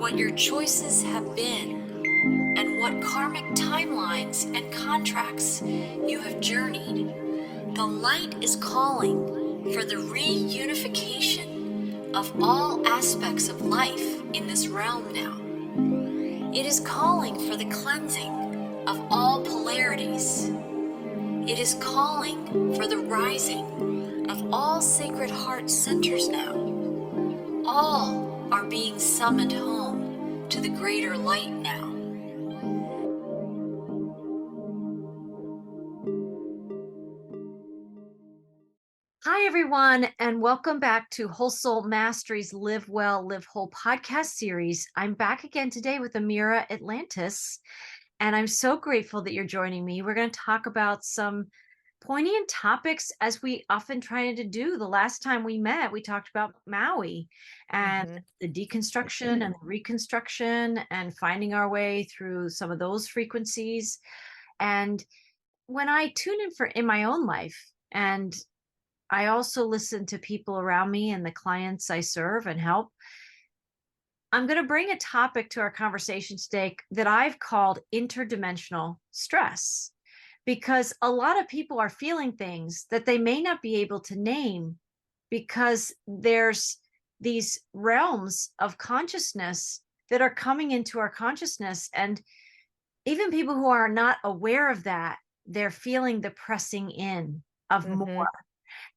what your choices have been, and what karmic timelines and contracts you have journeyed. The light is calling for the reunification of all aspects of life in this realm now. It is calling for the cleansing of all polarities. It is calling for the rising of all sacred heart centers now. All are being summoned home to the greater light now. Hi, everyone, and welcome back to Whole Soul Mastery's Live Well, Live Whole podcast series. I'm back again today with Ameera Atlantis, and I'm so grateful that you're joining me. We're going to talk about some poignant topics, as we often try to do. The last time we met, we talked about Maui and the deconstruction and the reconstruction and finding our way through some of those frequencies. And when I tune in my own life, and I also listen to people around me and the clients I serve and help, I'm going to bring a topic to our conversation today that I've called interdimensional stress, because a lot of people are feeling things that they may not be able to name, because there's these realms of consciousness that are coming into our consciousness. And even people who are not aware of that, they're feeling the pressing in of more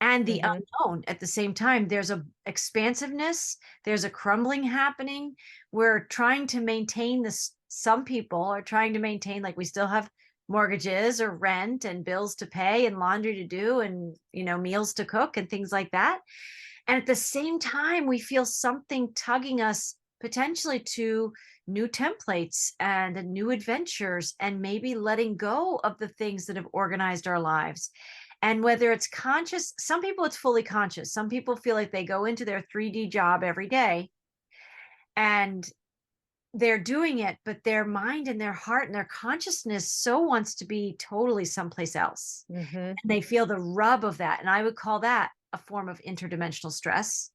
and the unknown at the same time. There's a expansiveness, there's a crumbling happening. We're trying to maintain this. Some people are trying to maintain, like, we still have mortgages or rent and bills to pay and laundry to do and, meals to cook and things like that. And at the same time, we feel something tugging us potentially to new templates and new adventures, and maybe letting go of the things that have organized our lives. And whether it's conscious, some people it's fully conscious. Some people feel like they go into their 3D job every day and they're doing it, but their mind and their heart and their consciousness so wants to be totally someplace else. And they feel the rub of that. And I would call that a form of interdimensional stress.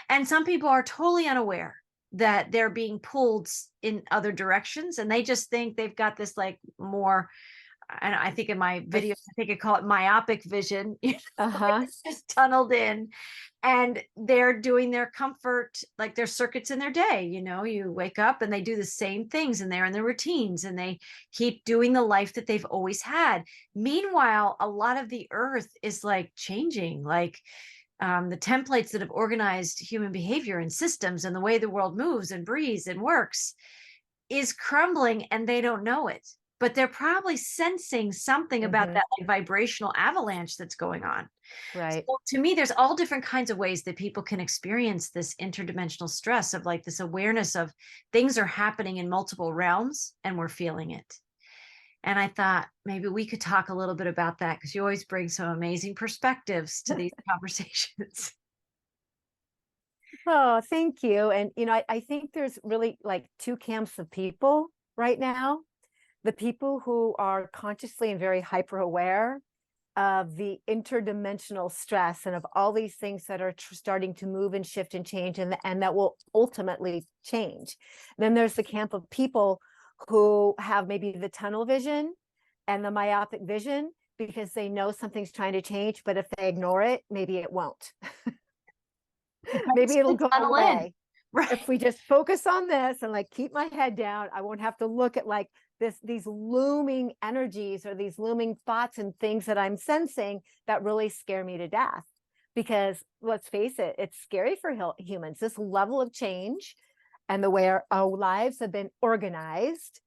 And some people are totally unaware that they're being pulled in other directions, and they just think they've got this, like, more, and I think in my videos, I think I call it myopic vision. It's just tunneled in, and they're doing their comfort, like their circuits in their day. You wake up and they do the same things, and they're in their routines, and they keep doing the life that they've always had. Meanwhile, a lot of the earth is like changing, like the templates that have organized human behavior and systems and the way the world moves and breathes and works is crumbling, and they don't know it. But they're probably sensing something about that, like, vibrational avalanche that's going on. Right. So to me, there's all different kinds of ways that people can experience this interdimensional stress, of like this awareness of things are happening in multiple realms and we're feeling it. And I thought maybe we could talk a little bit about that, because you always bring some amazing perspectives to these conversations. Oh, thank you. And, I think there's really like two camps of people right now. The people who are consciously and very hyper aware of the interdimensional stress and of all these things that are starting to move and shift and change, and that will ultimately change. Then there's the camp of people who have maybe the tunnel vision and the myopic vision, because they know something's trying to change, but if they ignore it, maybe it won't. Maybe it'll go away. Right. If we just focus on this and, like, keep my head down, I won't have to look at, like, these looming energies or these looming thoughts and things that I'm sensing that really scare me to death. Because let's face it, it's scary for humans, this level of change and the way our lives have been organized,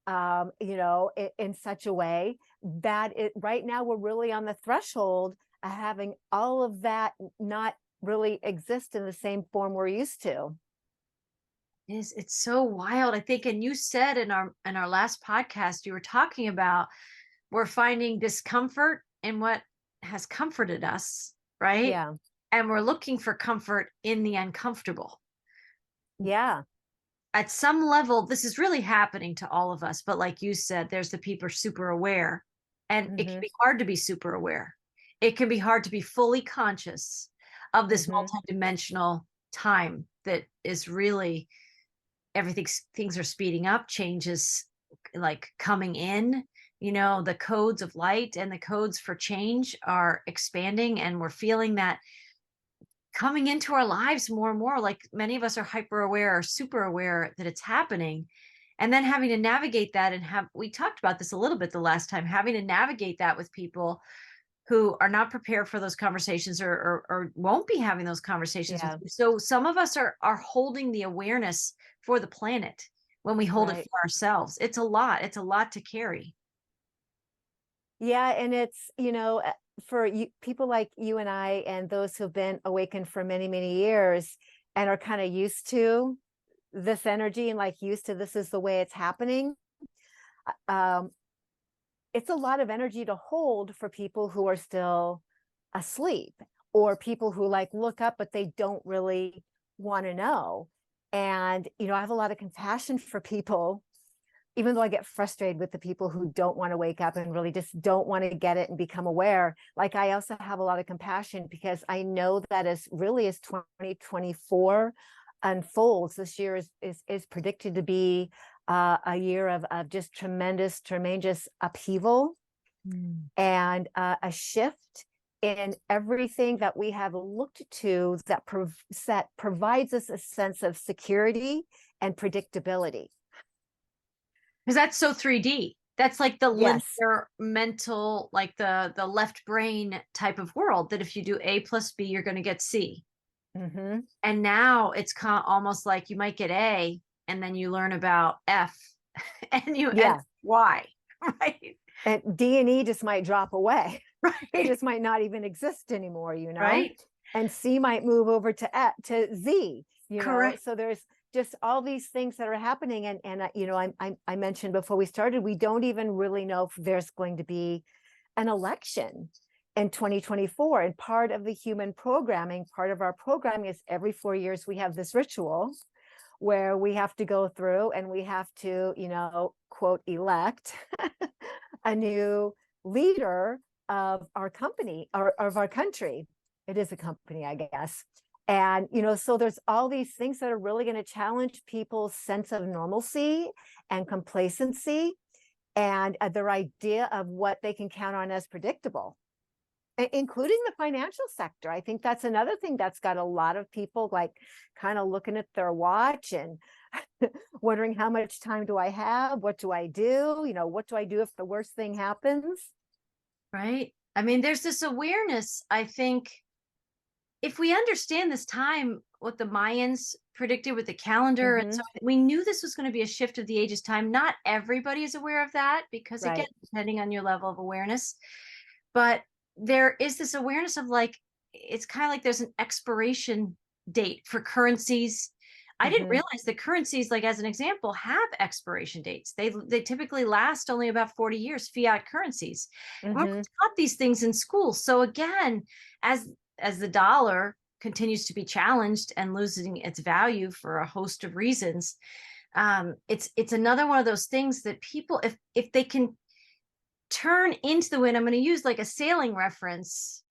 in such a way that right now we're really on the threshold of having all of that not really exist in the same form we're used to. It's so wild, I think. And you said in our last podcast, you were talking about, we're finding discomfort in what has comforted us, right? Yeah. And we're looking for comfort in the uncomfortable. Yeah. At some level, this is really happening to all of us. But like you said, there's the people super aware, and it can be hard to be super aware. It can be hard to be fully conscious of this multidimensional time that is really things are speeding up, change is like coming in, the codes of light and the codes for change are expanding, and we're feeling that coming into our lives more and more. Like many of us are hyper aware or super aware that it's happening, and then having to navigate that, and we talked about this a little bit the last time, having to navigate that with people who are not prepared for those conversations, or won't be having those conversations with Yeah. you. So some of us are holding the awareness for the planet when we hold it Right. for ourselves. It's a lot to carry. Yeah, and it's, for you, people like you and I, and those who've been awakened for many, many years and are kind of used to this energy, and like used to this is the way it's happening. It's a lot of energy to hold for people who are still asleep, or people who like look up, but they don't really want to know. And, I have a lot of compassion for people, even though I get frustrated with the people who don't want to wake up and really just don't want to get it and become aware. Like, I also have a lot of compassion, because I know that as 2024 unfolds, this year is predicted to be a year of just tremendous upheaval and a shift in everything that we have looked to, that provides us a sense of security and predictability. Because that's so 3D. That's like the Yes. linear mental, like the left brain type of world, that if you do A plus B, you're going to get C. Mm-hmm. And now it's almost like you might get A, and then you learn about F and and Y, right? And D and E just might drop away. Right. They just might not even exist anymore, Right. And C might move over to Z, Correct. So there's just all these things that are happening. And I mentioned before we started, we don't even really know if there's going to be an election in 2024. And part of the human programming, part of our programming is every 4 years we have this ritual where we have to go through and we have to, quote, elect a new leader of our company, or of our country. It is a company, I guess. And, so there's all these things that are really going to challenge people's sense of normalcy and complacency, and their idea of what they can count on as predictable, including the financial sector. I think that's another thing that's got a lot of people like kind of looking at their watch and wondering, how much time do I have? What do I do? What do I do if the worst thing happens? Right. I mean, there's this awareness, I think, if we understand this time, what the Mayans predicted with the calendar, and so we knew this was going to be a shift of the ages time. Not everybody is aware of that, because again, depending on your level of awareness, but there is this awareness of like, it's kind of like there's an expiration date for currencies. I didn't realize that currencies, like as an example, have expiration dates. They typically last only about 40 years, fiat currencies. We're taught these things in school. So again, as the dollar continues to be challenged and losing its value for a host of reasons, it's another one of those things that people, if they can turn into the wind. I'm going to use like a sailing reference,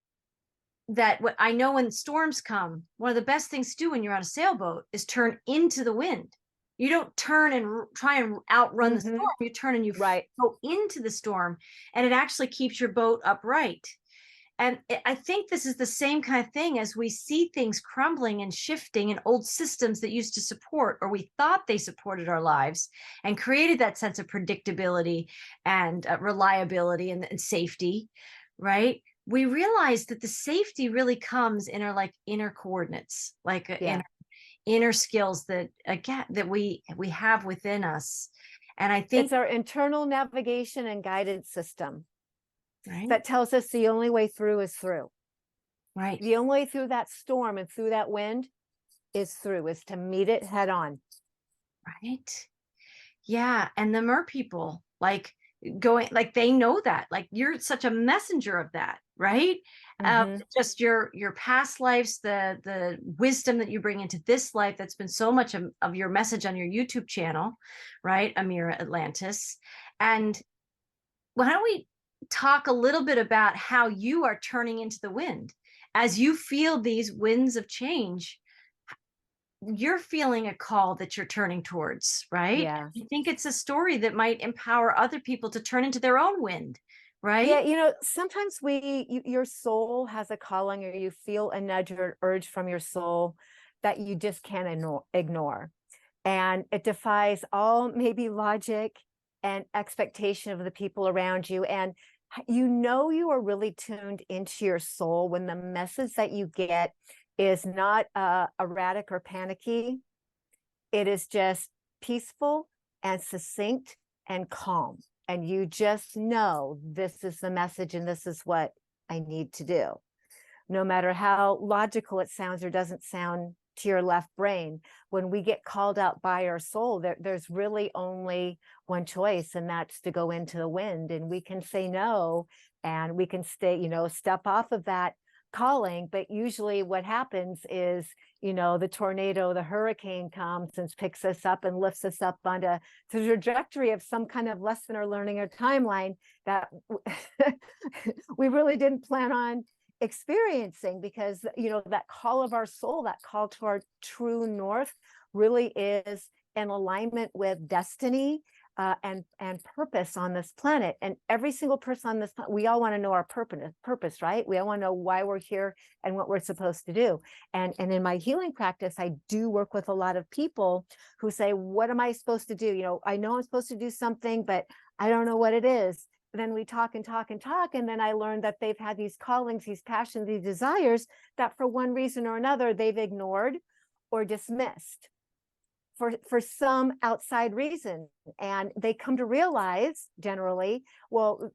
that what I know, when storms come, one of the best things to do when you're on a sailboat is turn into the wind. You don't turn and try and outrun the storm. You turn and you go into the storm, and it actually keeps your boat upright. And I think this is the same kind of thing, as we see things crumbling and shifting in old systems that used to support, or we thought they supported our lives and created that sense of predictability and reliability and safety, right? We realize that the safety really comes in our like inner coordinates, like inner skills that again that we have within us. And I think it's our internal navigation and guidance system. Right. That tells us the only way through is through. Right. The only way through that storm and through that wind is to meet it head on. Right. Yeah. And the mer people, like going, like they know that, like you're such a messenger of that, right? Just your past lives, the wisdom that you bring into this life, that's been so much of your message on your YouTube channel, right? Ameera Atlantis. And why don't we talk a little bit about how you are turning into the wind as you feel these winds of change? you're feeling a call that you're turning towards, right? Yeah. I think it's a story that might empower other people to turn into their own wind, right? Yeah, sometimes your soul has a calling, or you feel a nudge or an urge from your soul that you just can't ignore. And it defies all maybe logic and expectation of the people around you. And you are really tuned into your soul when the message that you get is not erratic or panicky. It is just peaceful and succinct and calm. And you just know this is the message and this is what I need to do. No matter how logical it sounds or doesn't sound to your left brain, when we get called out by our soul, there's really only one choice, and that's to go into the wind. And we can say no, and we can stay, step off of that calling. But usually what happens is, the tornado, the hurricane comes and picks us up and lifts us up onto the trajectory of some kind of lesson or learning or timeline that we really didn't plan on experiencing, because that call of our soul, that call to our true north, really is in alignment with destiny and purpose on this planet. And every single person on this planet, we all want to know our purpose, right? We all want to know why we're here and what we're supposed to do. And in my healing practice, I do work with a lot of people who say, what am I supposed to do? I know I'm supposed to do something, but I don't know what it is. Then we talk and talk and talk. And then I learned that they've had these callings, these passions, these desires that for one reason or another, they've ignored or dismissed for some outside reason. And they come to realize generally, well,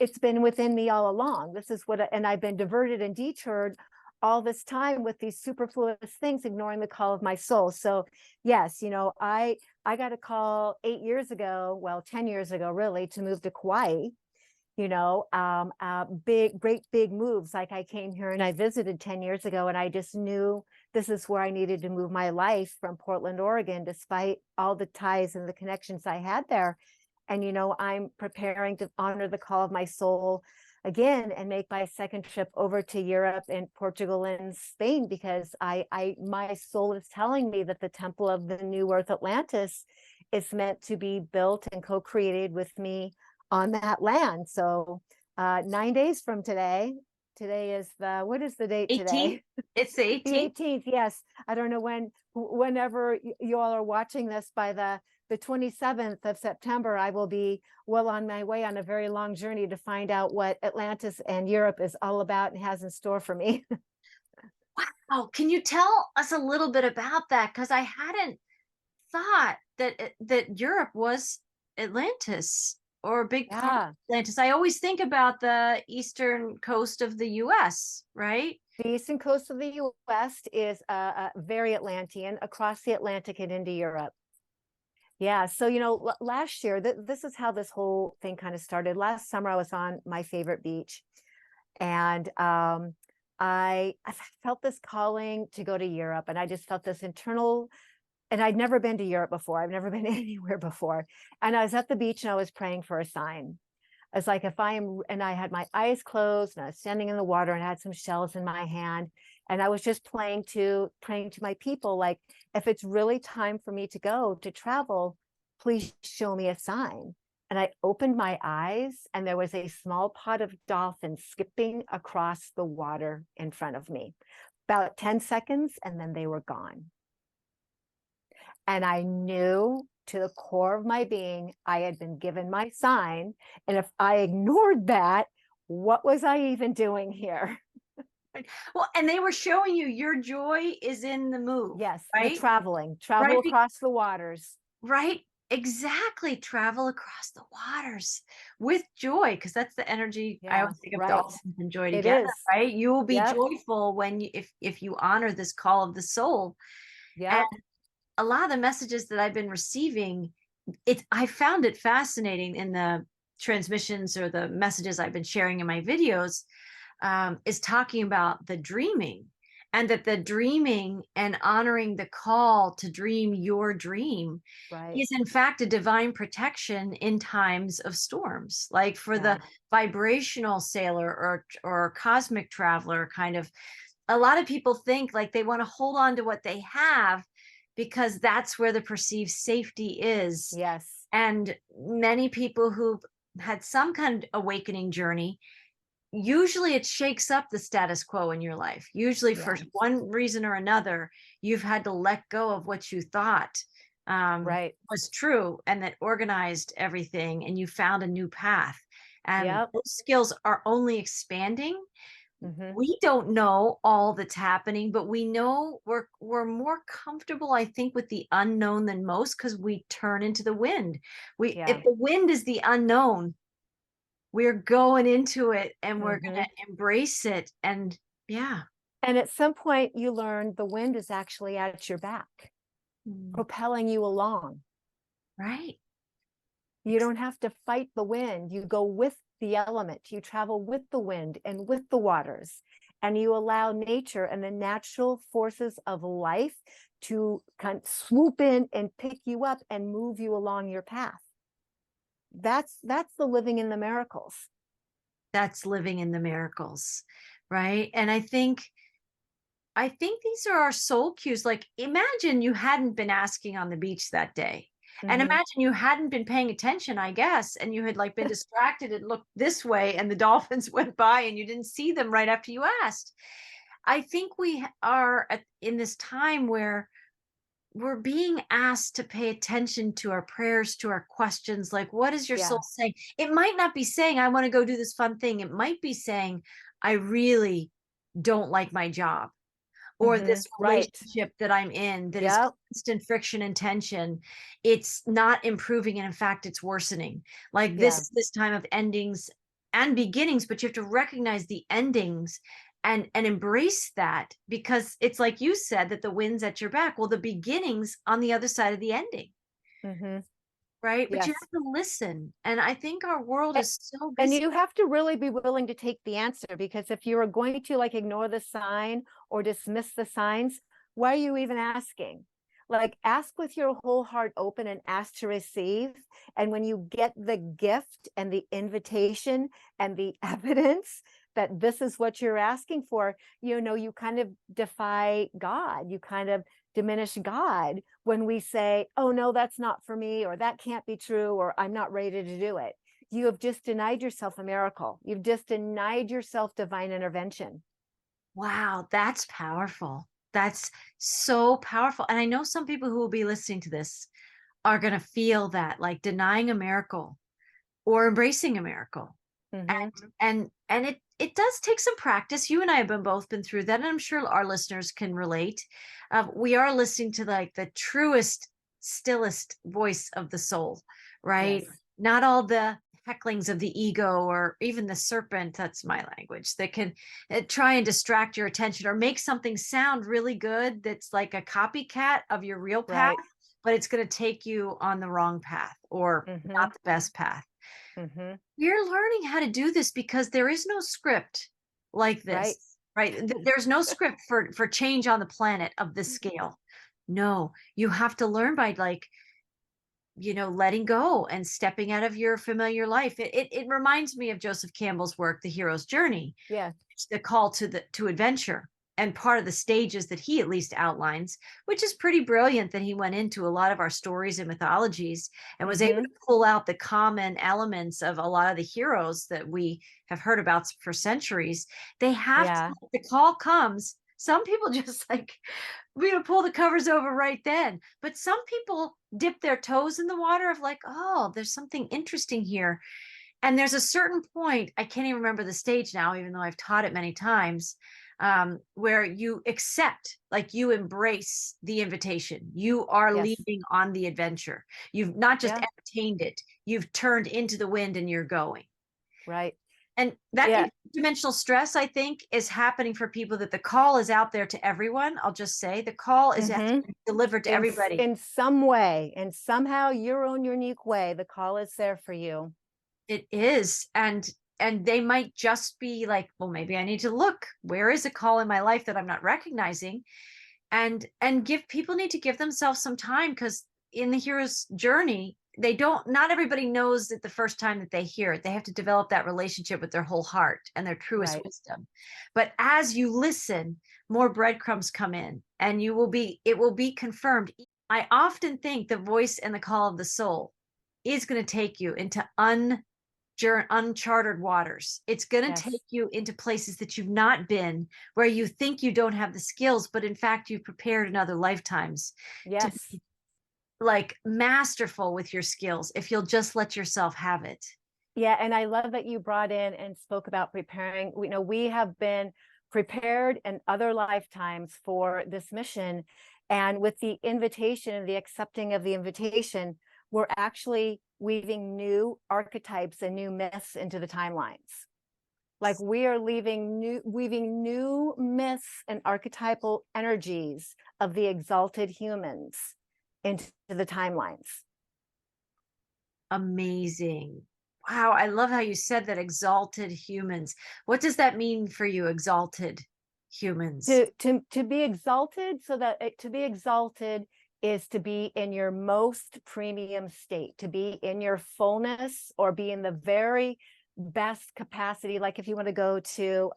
it's been within me all along. This is and I've been diverted and detoured all this time with these superfluous things, ignoring the call of my soul. So yes, I got a call 8 years ago, well, 10 years ago, really, to move to Kauai. Great big moves. Like I came here and I visited 10 years ago, and I just knew this is where I needed to move my life from Portland, Oregon, despite all the ties and the connections I had there. And, I'm preparing to honor the call of my soul again and make my second trip over to Europe and Portugal and Spain, because my soul is telling me that the temple of the new Earth Atlantis is meant to be built and co-created with me on that land. So 9 days from today is what is the date 18th? today? It's the 18th. The 18th, yes. I don't know whenever you all are watching this, by the 27th of September, I will be well on my way on a very long journey to find out what Atlantis and Europe is all about and has in store for me. Wow. Can you tell us a little bit about that? Because I hadn't thought that Europe was Atlantis, or a big part of Atlantis. I always think about the eastern coast of the US, right? The eastern coast of the US is very Atlantean, across the Atlantic and into Europe. Yeah. So, last year, this is how this whole thing kind of started. Last summer, I was on my favorite beach, and I felt this calling to go to Europe, and I just felt this internal. And I'd never been to Europe before. I've never been anywhere before. And I was at the beach and I was praying for a sign. I was like, and I had my eyes closed and I was standing in the water and I had some shells in my hand. And I was just praying to my people, like, if it's really time for me to go to travel, please show me a sign. And I opened my eyes and there was a small pod of dolphins skipping across the water in front of me. About 10 seconds, and then they were gone. And I knew to the core of my being, I had been given my sign. And if I ignored that, what was I even doing here? Well, and they were showing you your joy is in the move. Yes, right? the travel Right. across the waters. Right. Exactly. Travel across the waters with joy, because that's the energy. I always think of dolphins and joy together, right? You will be joyful when if you honor this call of the soul. Yeah. And a lot of the messages that I've been receiving, I found it fascinating in the transmissions or the messages I've been sharing in my videos, is talking about the dreaming, and that the dreaming and honoring the call to dream your dream is in fact a divine protection in times of storms, like for the vibrational sailor or cosmic traveler kind of. A lot of people think like they want to hold on to what they have, because that's where the perceived safety is. Yes. And many people who've had some kind of awakening journey, usually it shakes up the status quo in your life. Usually for Yeah. one reason or another, you've had to let go of what you thought Right. was true and that organized everything, and you found a new path. And Yep. those skills are only expanding. Hmm. We don't know all that's happening, but we know we're more comfortable, I think, with the unknown than most, because we turn into the wind. Yeah. If the wind is the unknown, we're going into it and we're Hmm. going to embrace it. And yeah. And at some point you learn the wind is actually at your back, Mm. propelling you along. Right. You don't have to fight the wind. You go with the element. You travel with the wind and with the waters, and you allow nature and the natural forces of life to kind of swoop in and pick you up and move you along your path. That's the living in the miracles. That's living in the miracles. Right. And I think these are our soul cues. Like, imagine you hadn't been asking on the beach that day. And Mm-hmm. imagine you hadn't been paying attention, I guess, and you had like been distracted and looked this way and the dolphins went by and you didn't see them right after you asked. I think we are in this time where we're being asked to pay attention to our prayers, to our questions. Like, what is your soul Yeah. saying? It might not be saying, I want to go do this fun thing. It might be saying, I really don't like my job, or Mm-hmm. this Right. relationship that I'm in that is Yep. constant friction and tension. It's not improving. And in fact, it's worsening. Like, this Yeah. is this time of endings and beginnings, but you have to recognize the endings and embrace that, because it's like you said, that the wind's at your back. Well, the beginnings on the other side of the ending, Mm-hmm. right? But you Yes. have to listen. And I think our world A- is so And busy. you have to really be willing to take the answer, because if you are going to like ignore the sign or dismiss the signs, why are you even asking? Like, ask with your whole heart open and ask to receive. And when you get the gift and the invitation and the evidence that this is what you're asking for, you kind of defy God. You kind of diminish God when we say, oh, no, that's not for me, or that can't be true, or I'm not ready to do it. You have just denied yourself a miracle. You've just denied yourself divine intervention. Wow, that's powerful. That's so powerful. And I know some people who will be listening to this are going to feel that, like, denying a miracle or embracing a miracle. Mm-hmm. And it does take some practice. You and I have both been through that, and I'm sure our listeners can relate. We are listening to like the truest, stillest voice of the soul, right? Yes. Not all the hecklings of the ego, or even the serpent, that's my language, that can try and distract your attention or make something sound really good that's like a copycat of your real path, Right. but it's going to take you on the wrong path, or Mm-hmm. not the best path. Mm-hmm. We're learning how to do this because there is no script like Right. this, right? There's no script for change on the planet of this scale. No, you have to learn by, like, letting go and stepping out of your familiar life. It reminds me of Joseph Campbell's work, The Hero's Journey, Yeah. the call to adventure, and part of the stages that he at least outlines, which is pretty brilliant, that he went into a lot of our stories and mythologies and was able Mm-hmm. to pull out the common elements of a lot of the heroes that we have heard about for centuries. They have to, Yeah. the call comes. Some people just like, we're gonna pull the covers over right then, but some people dip their toes in the water of like, oh, there's something interesting here. And there's a certain point, I can't even remember the stage now, even though I've taught it many times, where you accept, like, you embrace the invitation. You are Yes. leaving on the adventure. You've not just Yeah. entertained it, you've turned into the wind and you're going. Right. And that Yeah. interdimensional stress, I think, is happening for people, that the call is out there to everyone. I'll just say the call is Mm-hmm. delivered to everybody. In some way, and somehow your own unique way, the call is there for you. It is. And they might just be like, well, maybe I need to look. Where is a call in my life that I'm not recognizing? And give people need to give themselves some time, because in the hero's journey, not everybody knows it the first time that they hear it. They have to develop that relationship with their whole heart and their truest Right. wisdom. But as you listen, more breadcrumbs come in, and it will be confirmed. I often think the voice and the call of the soul is going to take you into uncharted waters. It's going to Yes. take you into places that you've not been, where you think you don't have the skills, but in fact, you've prepared in other lifetimes to Yes. be like masterful with your skills if you'll just let yourself have it. Yeah, and I love that you brought in and spoke about preparing. We have been prepared in other lifetimes for this mission. And with the invitation and the accepting of the invitation, we're actually weaving new archetypes and new myths into the timelines. Like we are weaving new myths and archetypal energies of the exalted humans into the timelines. Amazing. Wow, I love how you said that, exalted humans. What does that mean for you, exalted humans? To be exalted, so that to be exalted is to be in your most premium state, to be in your fullness, or be in the very best capacity. Like if you want to go to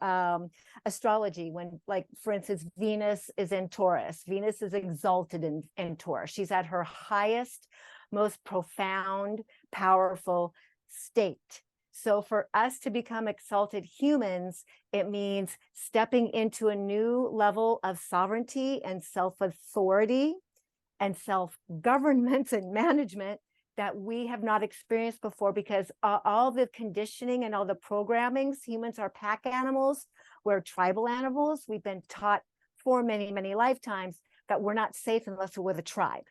astrology, when, like, for instance, Venus is in Taurus. Venus is exalted in Taurus. She's at her highest, most profound, powerful state. So for us to become exalted humans, it means stepping into a new level of sovereignty and self-authority and self-government and management that we have not experienced before, because all the conditioning and all the programmings, humans are pack animals, we're tribal animals. We've been taught for many, many lifetimes that we're not safe unless we're with a tribe.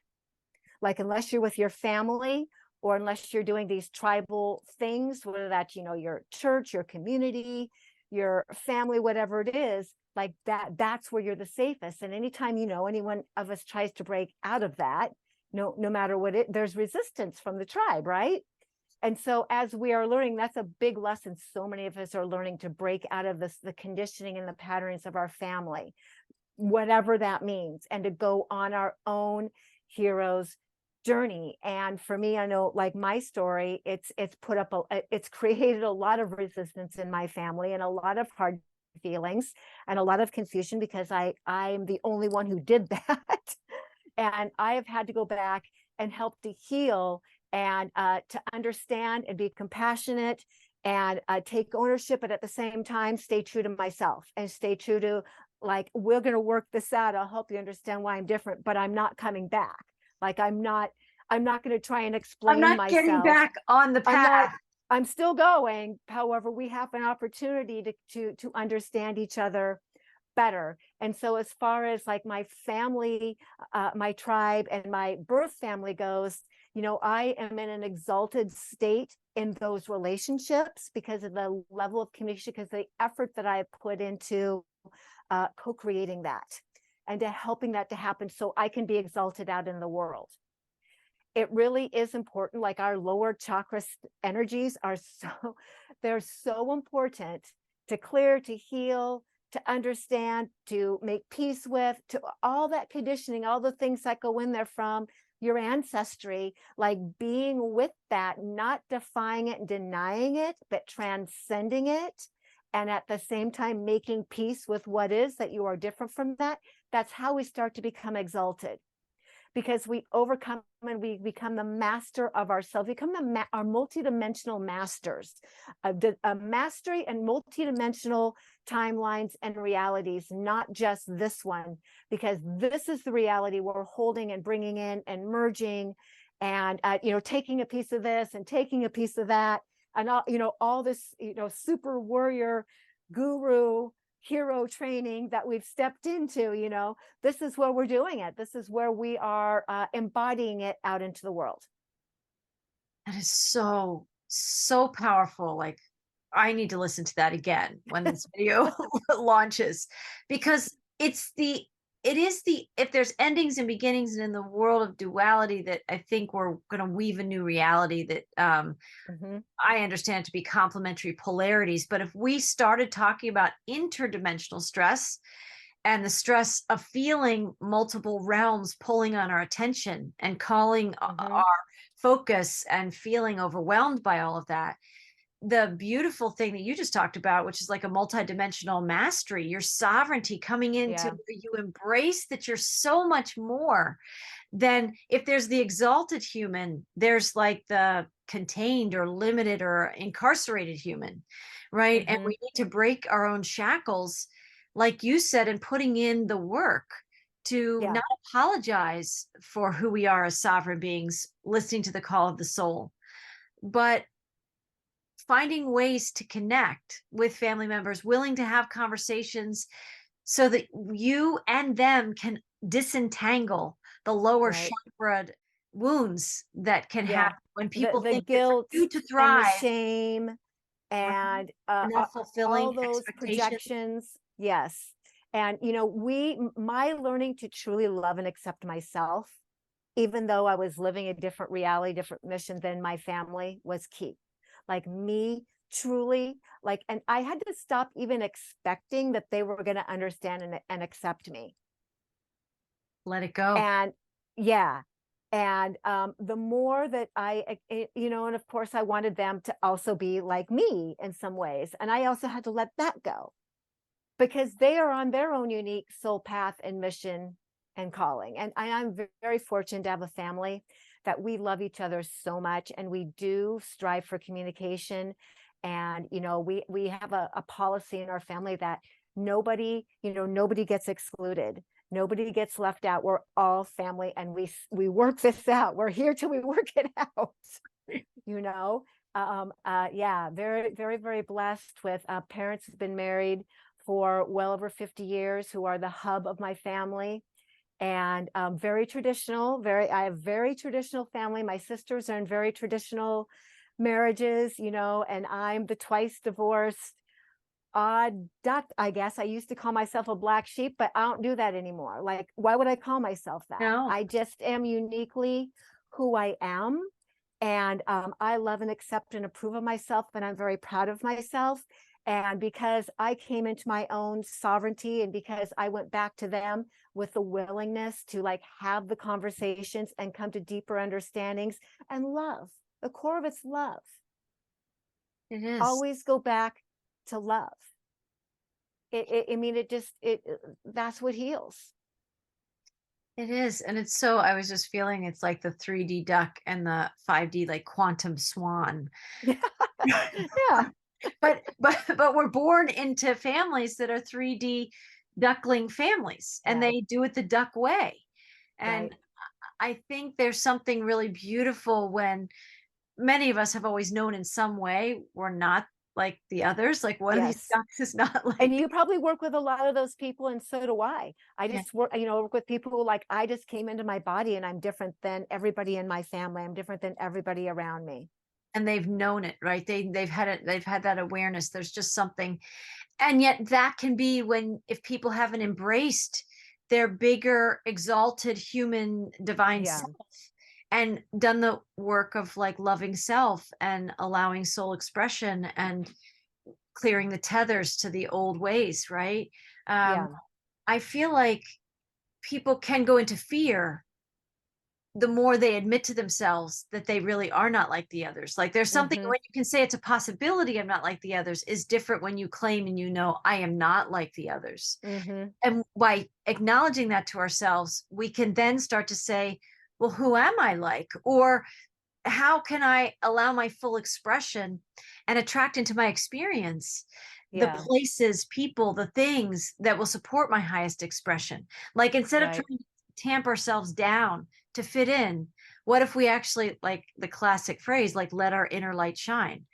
Like unless you're with your family, or unless you're doing these tribal things, whether that's, your church, your community, your family, whatever it is, like that's where you're the safest. And anytime, anyone of us tries to break out of that, no matter what there's resistance from the tribe, right? And so as we are learning, that's a big lesson. So many of us are learning to break out of the conditioning and the patterns of our family, whatever that means, and to go on our own hero's journey. And for me, I know, like my story, it's created a lot of resistance in my family and a lot of hard feelings and a lot of confusion, because I'm the only one who did that. And I have had to go back and help to heal and to understand and be compassionate and take ownership, but at the same time stay true to myself and stay true to, like, we're going to work this out. I'll help you understand why I'm different, but I'm not coming back. Like I'm not going to try and explain I'm not myself. getting back on the path. I'm still going. However, we have an opportunity to understand each other better. And so as far as like my family, my tribe and my birth family goes, I am in an exalted state in those relationships because of the level of communication, because the effort that I have put into co-creating that and to helping that to happen so I can be exalted out in the world. It really is important. Like our lower chakra energies are they're so important to clear, to heal, to understand, to make peace with, to all that conditioning, all the things that go in there from your ancestry, like being with that, not defying it and denying it, but transcending it. And at the same time, making peace with what is, that you are different from that. That's how we start to become exalted, because we overcome and we become the master of ourselves. We become our multidimensional masters, mastery and multidimensional timelines and realities, not just this one, because this is the reality we're holding and bringing in and merging and, taking a piece of this and taking a piece of that. And all this, super warrior guru hero training that we've stepped into, this is where we're doing it. This is where we are embodying it out into the world. That is so, so powerful. Like, I need to listen to that again when this video launches, because if there's endings and beginnings, and in the world of duality, that I think we're going to weave a new reality that I understand to be complementary polarities. But if we started talking about interdimensional stress and the stress of feeling multiple realms pulling on our attention and calling our focus and feeling overwhelmed by all of that, the beautiful thing that you just talked about, which is like a multidimensional mastery, your sovereignty coming into where you embrace that you're so much more then if there's the exalted human, there's like the contained or limited or incarcerated human, right? And we need to break our own shackles, like you said, and putting in the work to Yeah. not apologize for who we are as sovereign beings, listening to the call of the soul, but finding ways to connect with family members, willing to have conversations so that you and them can disentangle the lower Right. chakra wounds that can Yeah. happen when people The think that for guilt you to and the thrive, shame right, and and not fulfilling all those expectations. projections. Yes. And, you know, my learning to truly love and accept myself, even though I was living a different reality, different mission than my family, was key. Like me, truly, like, and I had to stop even expecting that they were going to understand and accept me. Let it go. And yeah. And the more that you know, and of course I wanted them to also be like me in some ways. And I also had to let that go because they are on their own unique soul path and mission and calling. And I'm very fortunate to have a family that we love each other so much, and we do strive for communication. And, you know, we have a policy in our family that nobody gets excluded. Nobody gets left out. We're all family, and we work this out. We're here till we work it out, you know? Yeah, very, very, very blessed with parents who've been married for well over 50 years, who are the hub of my family. And very traditional, I have very traditional family. My sisters are in very traditional marriages, you know, and I'm the twice divorced odd duck, I guess. I used to call myself a black sheep, but I don't do that anymore. Like, why would I call myself that? No. I just am uniquely who I am. And I love and accept and approve of myself, and I'm very proud of myself. And because I came into my own sovereignty, and because I went back to them with the willingness to like have the conversations and come to deeper understandings and love, the core of it's love. It is. Always go back to love. I mean, that's what heals. It is. And it's so, I was just feeling it's like the 3D duck and the 5D like quantum swan. Yeah. But we're born into families that are 3D duckling families, and Yeah. they do it the duck way. And Right. I think there's something really beautiful when many of us have always known in some way we're not like the others. Like one of these Yes. ducks is not like. And you probably work with a lot of those people, and so do I. I Yeah. just work, you know, work with people who like, I just came into my body and I'm different than everybody in my family. I'm different than everybody around me. And they've known it, right? They've had it, they've had that awareness. There's just something. And yet that can be when, if people haven't embraced their bigger, exalted human divine Yeah. self and done the work of like loving self and allowing soul expression and clearing the tethers to the old ways, right? Yeah. I feel like people can go into fear the more they admit to themselves that they really are not like the others. Like there's something when you can say it's a possibility I'm not like the others is different when you claim and you know I am not like the others. And by acknowledging that to ourselves, we can then start to say, well, who am I like? Or how can I allow my full expression and attract into my experience the Yeah. places, people, the things that will support my highest expression? Like instead of Right. trying to tamp ourselves down to fit in, what if we actually, like the classic phrase, like let our inner light shine?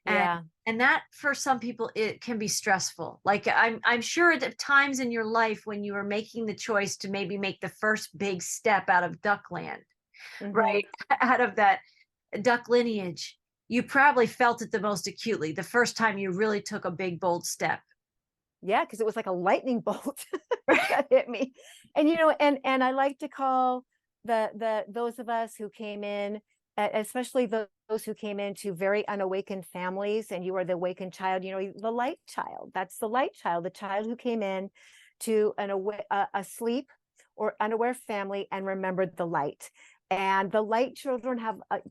Yeah. And that for some people it can be stressful. Like I'm sure at times in your life when you are making the choice to maybe make the first big step out of duckland, right? Out of that duck lineage, you probably felt it the most acutely the first time you really took a big bold step. Yeah, because it was like a lightning bolt that hit me. And you know, and I like to call the those of us who came in, especially those who came into very unawakened families, and you are the awakened child, you know, the light child. That's the light child, the child who came in to asleep or unaware family and remembered the light. And the light children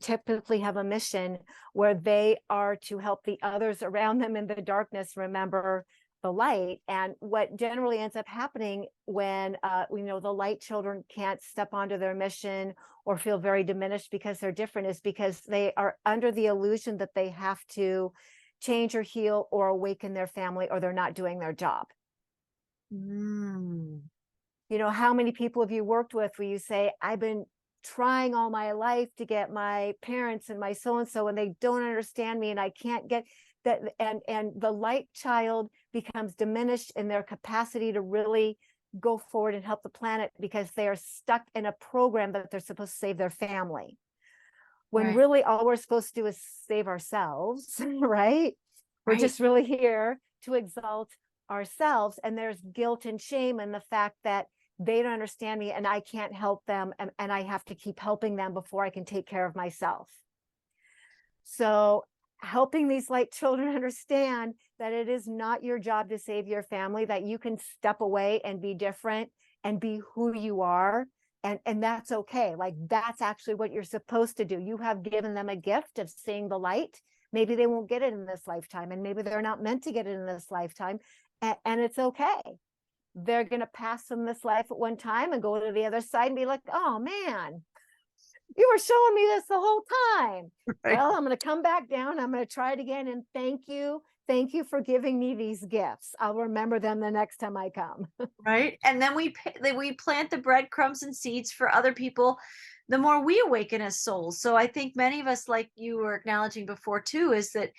typically have a mission where they are to help the others around them in the darkness remember the light. And what generally ends up happening when the light children can't step onto their mission or feel very diminished because they're different is because they are under the illusion that they have to change or heal or awaken their family, or they're not doing their job. Mm. How many people have you worked with where you say, I've been trying all my life to get my parents and my so-and-so, and they don't understand me, and I can't get that. And the light child becomes diminished in their capacity to really go forward and help the planet because they are stuck in a program that they're supposed to save their family. When Right. really all we're supposed to do is save ourselves, right? We're Right. just really here to exalt ourselves. And there's guilt and shame in the fact that they don't understand me and I can't help them. And I have to keep helping them before I can take care of myself. So helping these light children understand that it is not your job to save your family, that you can step away and be different and be who you are. And that's okay. Like, that's actually what you're supposed to do. You have given them a gift of seeing the light. Maybe they won't get it in this lifetime, and maybe they're not meant to get it in this lifetime. And it's okay. They're going to pass from this life at one time and go to the other side and be like, oh man, you were showing me this the whole time. Right. Well, I'm going to come back down. I'm going to try it again. And thank you. Thank you for giving me these gifts. I'll remember them the next time I come. Right. And then we plant the breadcrumbs and seeds for other people the more we awaken as souls. So I think many of us, like you were acknowledging before too, is that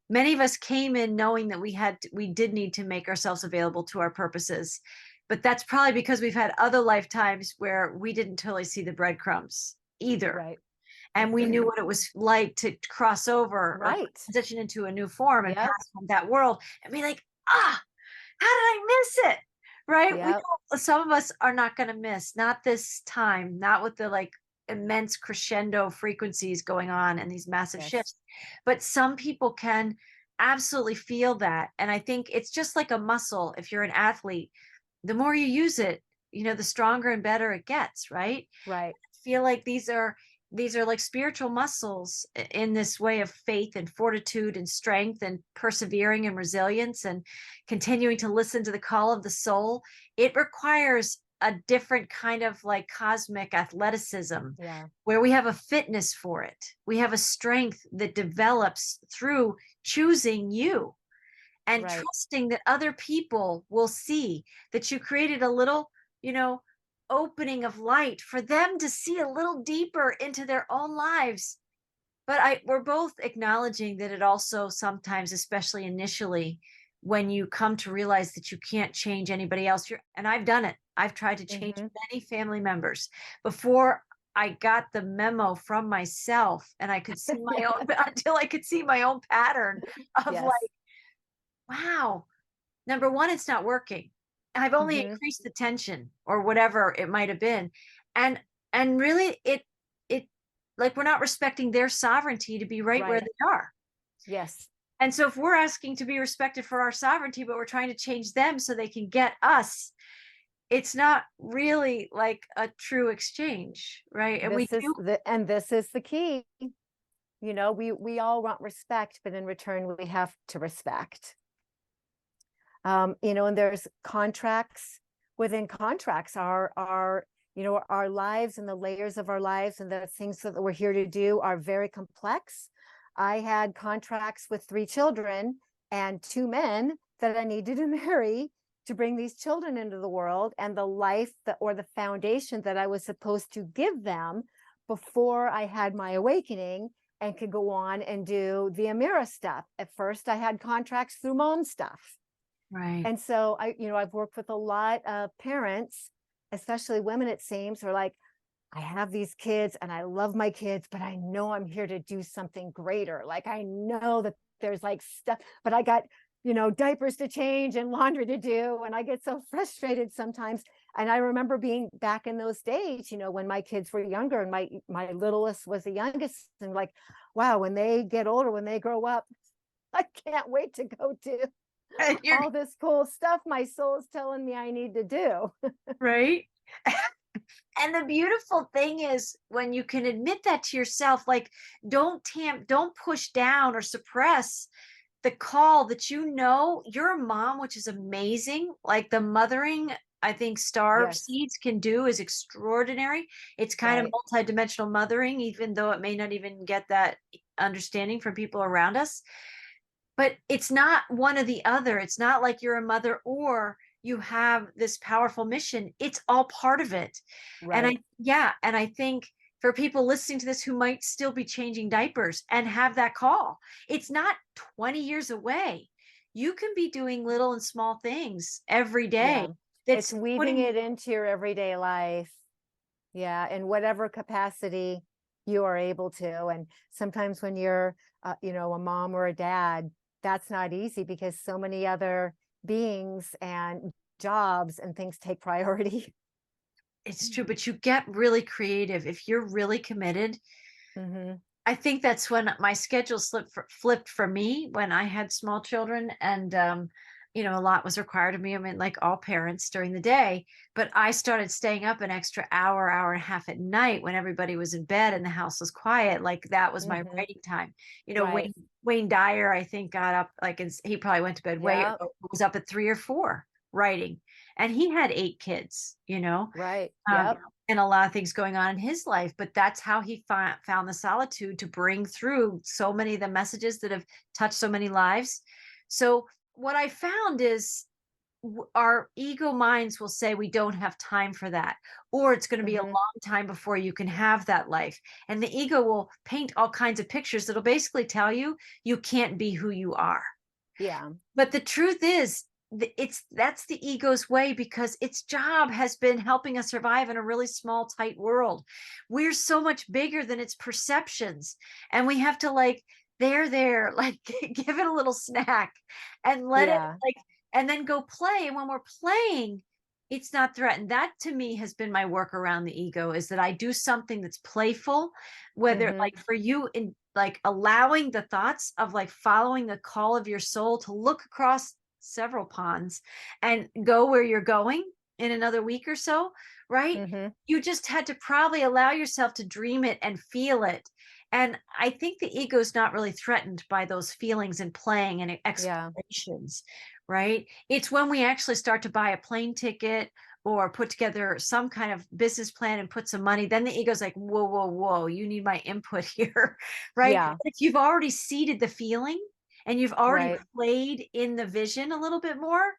many of us came in knowing that we did need to make ourselves available to our purposes. But that's probably because we've had other lifetimes where we didn't totally see the breadcrumbs either. Right. And we knew what it was like to cross over or Right. transition into a new form and Yep. pass from that world and be like, how did I miss it? Right. Yep. Some of us are not going to miss, not this time, not with the like immense crescendo frequencies going on and these massive Yes. shifts. But some people can absolutely feel that. And I think it's just like a muscle. If you're an athlete, the more you use it, the stronger and better it gets. Right. Right. I feel like these are like spiritual muscles in this way of faith and fortitude and strength and persevering and resilience and continuing to listen to the call of the soul. It requires a different kind of like cosmic athleticism, Yeah. where we have a fitness for it. We have a strength that develops through choosing you and Right. trusting that other people will see that you created a little, opening of light for them to see a little deeper into their own lives. But we're both acknowledging that it also sometimes, especially initially, when you come to realize that you can't change anybody else, and I've done it. I've tried to change many family members before I got the memo from myself, and I could see my own until I could see my own pattern of Yes. like, wow, number one, it's not working. I've only Mhm. increased the tension or whatever it might have been. And really it like we're not respecting their sovereignty to be right where Right. they are. Yes. And so if we're asking to be respected for our sovereignty, but we're trying to change them so they can get us, it's not really like a true exchange, right? And This is the key. We all want respect, but in return we have to respect. And there's contracts within contracts, our lives and the layers of our lives and the things that we're here to do are very complex. I had contracts with 3 children and 2 men that I needed to marry to bring these children into the world, and the life or the foundation that I was supposed to give them before I had my awakening and could go on and do the Ameera stuff. At first I had contracts through mom stuff. right. And so I've worked with a lot of parents, especially women, it seems, who are like, I have these kids and I love my kids, but I know I'm here to do something greater. Like, I know that there's like stuff, but I got, diapers to change and laundry to do. And I get so frustrated sometimes. And I remember being back in those days, when my kids were younger and my littlest was the youngest, and like, wow, when they get older, when they grow up, I can't wait to go to all this cool stuff my soul is telling me I need to do. Right. And the beautiful thing is when you can admit that to yourself, like don't push down or suppress the call that, you're a mom, which is amazing. Like the mothering, I think star Yes. seeds can do is extraordinary. It's kind of Right. multidimensional mothering, even though it may not even get that understanding from people around us. But it's not one or the other. It's not like you're a mother or you have this powerful mission. It's all part of it. Right. And I think for people listening to this who might still be changing diapers and have that call, it's not 20 years away. You can be doing little and small things every day Yeah. that's It's weaving putting, it into your everyday life. Yeah. In whatever capacity you are able to. And sometimes when you're, a mom or a dad, that's not easy because so many other beings and jobs and things take priority. it's true, but you get really creative if you're really committed. Hmm. I think that's when my schedule flipped for me when I had small children, and a lot was required of me. I mean, like all parents during the day, but I started staying up an extra hour, hour and a half at night when everybody was in bed and the house was quiet. Like that was my Hmm. writing time. Right. Wayne Dyer, I think, got up like he probably went to bed Yeah. was up at 3 or 4 writing, and he had 8 kids. Right. um, Yep. and a lot of things going on in his life, but that's how he found the solitude to bring through so many of the messages that have touched so many lives. So what I found is our ego minds will say we don't have time for that, or it's going to be a Hmm. long time before you can have that life, and the ego will paint all kinds of pictures that'll basically tell you you can't be who you are. Yeah. But the truth is, that's the ego's way, because its job has been helping us survive in a really small, tight world. We're so much bigger than its perceptions, and we have to like there, like give it a little snack and let it Yeah. like, and then go play. And when we're playing, it's not threatened. That to me has been my work around the ego, is that I do something that's playful, whether Hmm. like for you in like allowing the thoughts of like following the call of your soul to look across several ponds and go where you're going in another week or so, right? Hmm. You just had to probably allow yourself to dream it and feel it. And I think the ego is not really threatened by those feelings and playing and Yeah. explorations, right? It's when we actually start to buy a plane ticket or put together some kind of business plan and put some money, then the ego's like, whoa, whoa, whoa, you need my input here, right? Yeah. But if you've already seeded the feeling and you've already Right. played in the vision a little bit more,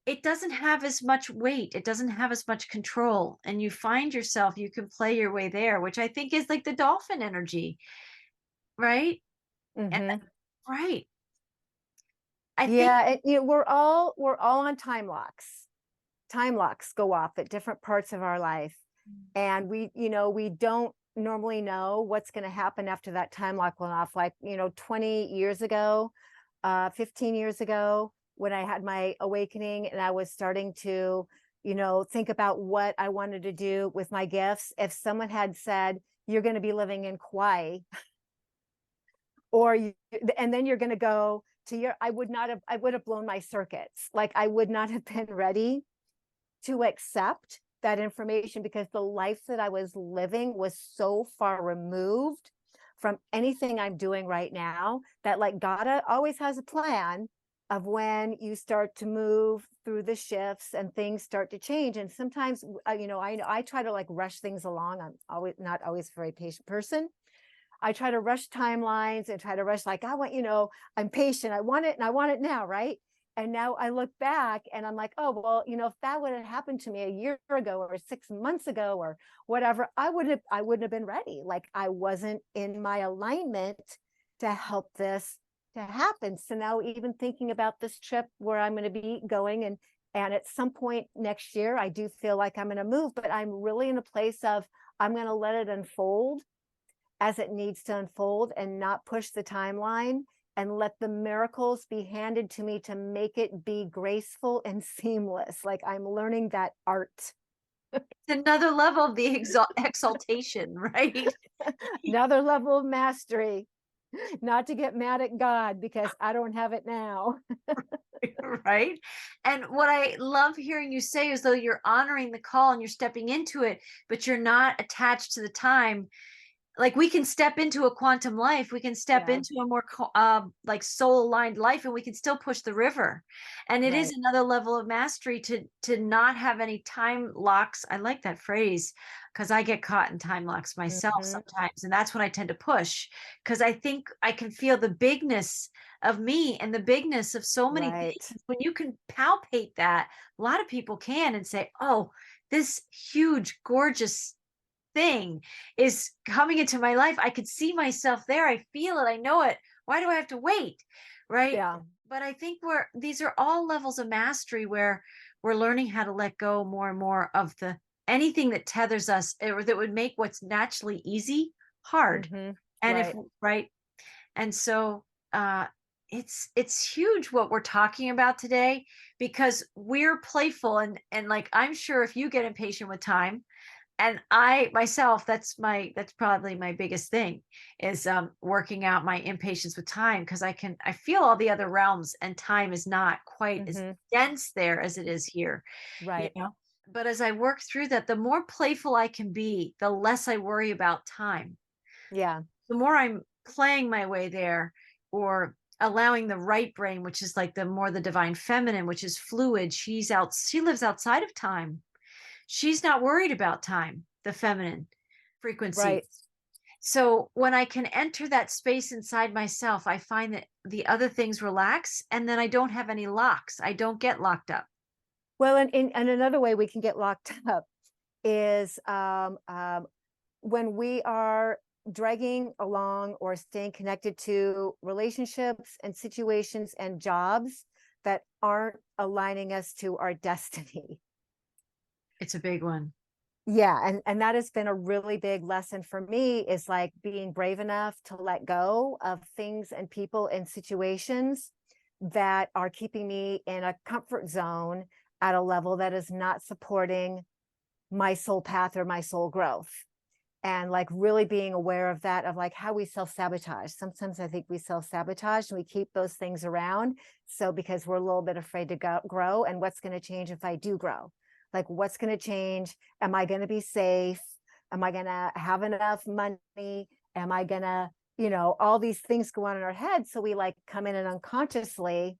it doesn't have as much weight. It doesn't have as much control. And you find yourself, you can play your way there, which I think is like the dolphin energy, right? And, Hmm. right. I think, Yeah. We're all on time locks. Time locks go off at different parts of our life. And we don't normally know what's going to happen after that time lock went off. Like, 20 years ago, 15 years ago, when I had my awakening and I was starting to, think about what I wanted to do with my gifts. If someone had said, you're going to be living in Kauai, and then you're going to go to I would have blown my circuits. Like I would not have been ready to accept that information, because the life that I was living was so far removed from anything I'm doing right now, that like God always has a plan of when you start to move through the shifts and things start to change. And sometimes, I try to like rush things along. I'm always not always a very patient person. I try to rush timelines and try to rush, like, I'm patient. I want it and I want it now. Right. And now I look back and I'm like, oh, well, if that would have happened to me a year ago or 6 months ago or whatever, I wouldn't have been ready. Like I wasn't in my alignment to help this to happen. So now even thinking about this trip where I'm going to be going, and at some point next year, I do feel like I'm going to move, but I'm really in a place of I'm going to let it unfold as it needs to unfold and not push the timeline, and let the miracles be handed to me to make it be graceful and seamless. Like I'm learning that art. it's another level of the exaltation, right? Another level of mastery, not to get mad at God because I don't have it now. Right. And what I love hearing you say is, though, you're honoring the call and you're stepping into it, but you're not attached to the time. like we can step into a quantum life, we can step Yeah. into a more like soul aligned life, and we can still push the river. And it is Right. another level of mastery to not have any time locks. I like that phrase because I get caught in time locks myself Mhm. sometimes, and that's when I tend to push, because I think I can feel the bigness of me and the bigness of so many Right. things. When you can palpate that, a lot of people can, and say, oh, this huge gorgeous thing is coming into my life. I could see myself there. I feel it. I know it. Why do I have to wait? Right. Yeah. But I think these are all levels of mastery where we're learning how to let go more and more of the anything that tethers us, or that would make what's naturally easy hard. Mhm. And if Right. right. And so it's huge what we're talking about today, because we're playful, and like I'm sure if you get impatient with time, and I myself, that's probably my biggest thing, is working out my impatience with time, because I feel all the other realms, and time is not quite as Mhm. dense there as it is here, you Right. know. But as I work through that, the more playful I can be, the less I worry about time, Yeah. the more I'm playing my way there, or allowing the right brain, which is like the divine feminine, which is fluid. She lives outside of time. She's not worried about time, the feminine frequency. Right. So when I can enter that space inside myself, I find that the other things relax, and then I don't have any locks. I don't get locked up. Well, and another way we can get locked up is when we are dragging along or staying connected to relationships and situations and jobs that aren't aligning us to our destiny. It's a big one. Yeah, and that has been a really big lesson for me, is like being brave enough to let go of things and people and situations that are keeping me in a comfort zone at a level that is not supporting my soul path or my soul growth. And like really being aware of that, of like how we self-sabotage. Sometimes I think we self-sabotage and we keep those things around. So because we're a little bit afraid to grow, and what's going to change if I do grow? Like, what's going to change? Am I going to be safe? Am I going to have enough money? Am I going to, all these things go on in our head. So we like come in and unconsciously